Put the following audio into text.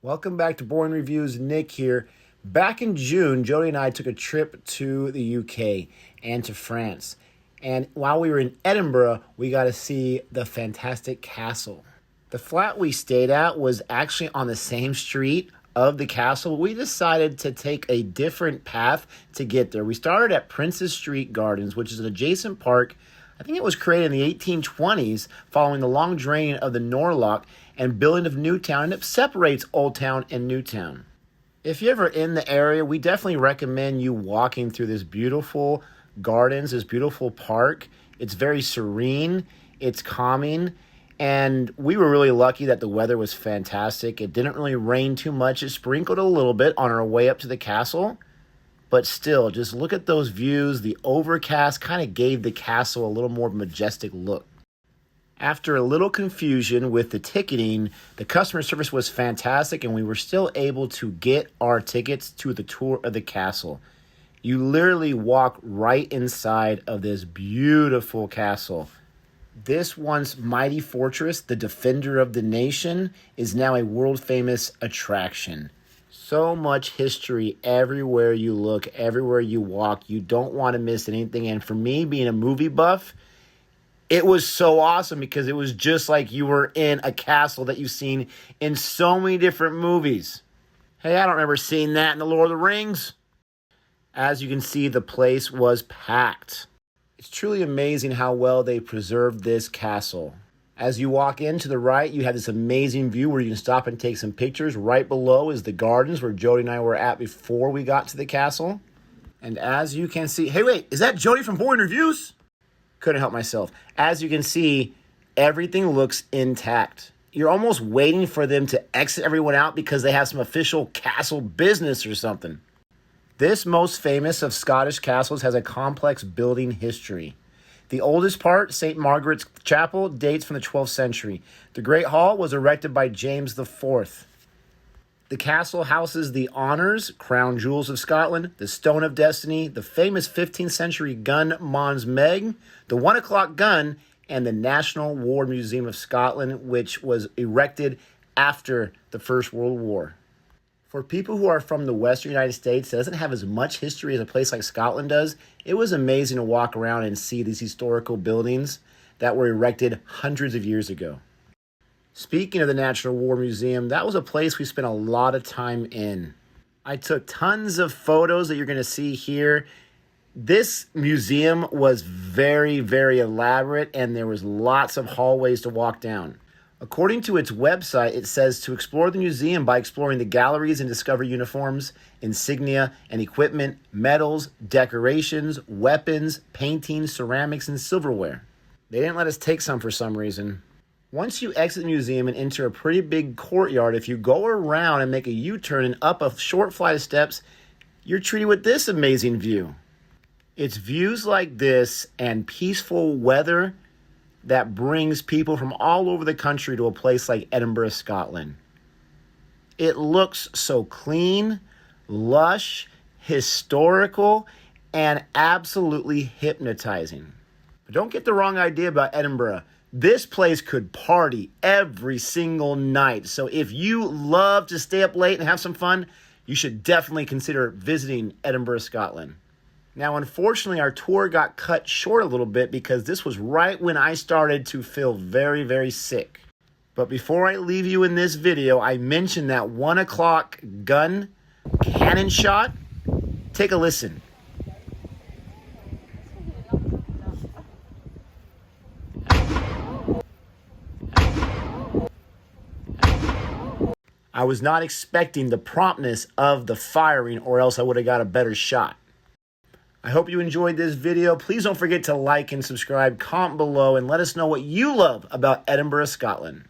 Welcome back to Boring Reviews. Nick here. Back in June, Jodi and I took a trip to the UK and to France. And while we were in Edinburgh, we got to see the fantastic castle. The flat we stayed at was actually on the same street of the castle. We decided to take a different path to get there. We started at Princess Street Gardens, which is an adjacent park. I think it was created in the 1820s following the long draining of the Norloch and building of Newtown, and it separates Old Town and Newtown. If you're ever in the area, we definitely recommend you walking through this beautiful gardens, this beautiful park. It's very serene, it's calming, and we were really lucky that the weather was fantastic. It didn't really rain too much. It sprinkled a little bit on our way up to the castle, but still, just look at those views. The overcast kind of gave the castle a little more majestic look. After a little confusion with the ticketing, the customer service was fantastic, and we were still able to get our tickets to the tour of the castle. You literally walk right inside of this beautiful castle. This once mighty fortress, the defender of the nation, is now a world-famous attraction. So much history everywhere you look, everywhere you walk. You don't want to miss anything. And for me, being a movie buff, it was so awesome because it was just like you were in a castle that you've seen in so many different movies. Hey, I don't remember seeing that in The Lord of the Rings. As you can see, the place was packed. It's truly amazing how well they preserved this castle. As you walk in to the right, you have this amazing view where you can stop and take some pictures. Right below is the gardens where Jodi and I were at before we got to the castle. And as you can see, hey, wait, is that Jodi from Boring Reviews? Couldn't help myself. As you can see, everything looks intact. You're almost waiting for them to exit everyone out because they have some official castle business or something. This most famous of Scottish castles has a complex building history. The oldest part, St. Margaret's Chapel, dates from the 12th century. The Great Hall was erected by James IV. The castle houses the honours, crown jewels of Scotland, the Stone of Destiny, the famous 15th century gun Mons Meg, the 1 o'clock gun, and the National War Museum of Scotland, which was erected after the First World War. For people who are from the Western United States, that doesn't have as much history as a place like Scotland does, it was amazing to walk around and see these historical buildings that were erected hundreds of years ago. Speaking of the National War Museum, that was a place we spent a lot of time in. I took tons of photos that you're going to see here. This museum was very, very elaborate, and there was lots of hallways to walk down. According to its website, it says to explore the museum by exploring the galleries and discover uniforms, insignia, and equipment, medals, decorations, weapons, paintings, ceramics, and silverware. They didn't let us take some for some reason. Once you exit the museum and enter a pretty big courtyard, if you go around and make a U-turn and up a short flight of steps, you're treated with this amazing view. It's views like this and peaceful weather that brings people from all over the country to a place like Edinburgh, Scotland. It looks so clean, lush, historical, and absolutely hypnotizing. But don't get the wrong idea about Edinburgh. This place could party every single night. So if you love to stay up late and have some fun, you should definitely consider visiting Edinburgh, Scotland. Now, unfortunately, our tour got cut short a little bit because this was right when I started to feel very, very sick. But before I leave you in this video, I mentioned that 1 o'clock gun cannon shot. Take a listen. I was not expecting the promptness of the firing, or else I would have got a better shot. I hope you enjoyed this video. Please don't forget to like and subscribe, comment below, and let us know what you love about Edinburgh, Scotland.